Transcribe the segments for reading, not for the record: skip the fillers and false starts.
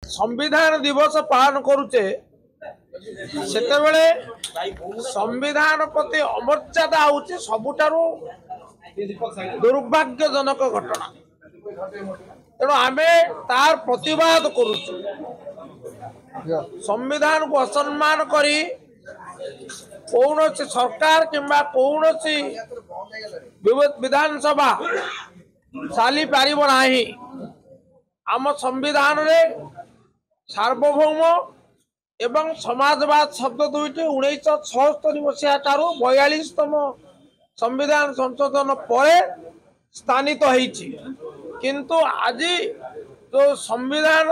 संविधान दिवस पालन करुचे संविधान प्रति अमर्यादा हूँ सबुठारु दुर्भाग्यजनक घटना। तेणु आम तार प्रतिवाद करुचु। संविधान को असम्मान करी कौन सरकार किंबा कौन विधानसभा चाली पार नहीं। आम संविधान रे सार्वभौम एवं समाजवाद शब्द दुईटी 1976 मसीहा 42तम संविधान संशोधन पर स्थानित होईछि। किंतु आज जो संविधान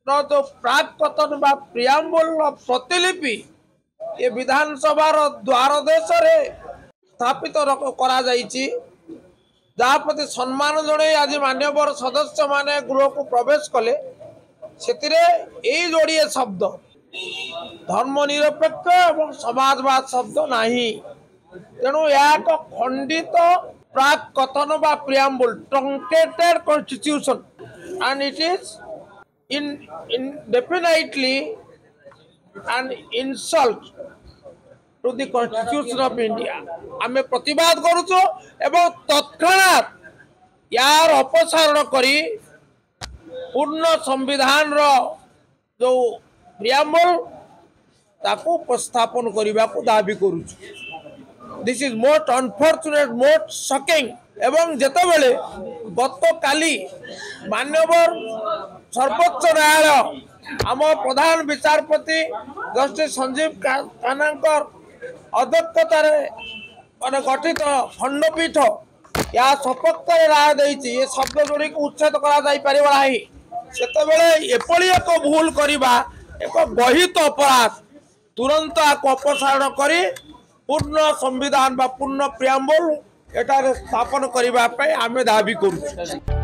जो प्राक कथन बा प्रियाम्बल प्रतिलिपि ये विधानसभा द्वार देश स्थापित करा जाइछि। जहाँ प्रति सम्मान जड़े आज मान्यवर सदस्य माने गृह को प्रवेश कले से जोड़िए शब्द धर्मनिरपेक्ष एवं समाजवाद शब्द नहीं। तेणु यह एक खंडित प्राक कथन बा preamble truncated constitution and it is indefinitely an insult to the constitution of India। आमे प्रतिवाद करूचो एवं तत्क्षणात यार अपसारण करी पूर्ण संविधान रो जो प्रियाम्बल ताको उपस्थापन करने को दाबी करूचु। This is most unfortunate most shocking. एवं जेते बेले गत काली मान्यवर सर्वोच्च न्यायालय आम प्रधान विचारपति जस्टिस संजीव खन्नाकर अध्यक्षतार माने गठित खंडपीठ या सपक्ष राय देइछि ये शब्द जोड़ी को उच्छेद करा जाई परिबा नाही। सेतेबेले एपली एक भूल करिबा एक गहित अपराध तुरंत अपसारण करी पूर्ण संविधान बा पूर्ण प्रियाम्बल एटार स्थापन करिबा पे आमे दाबी करू।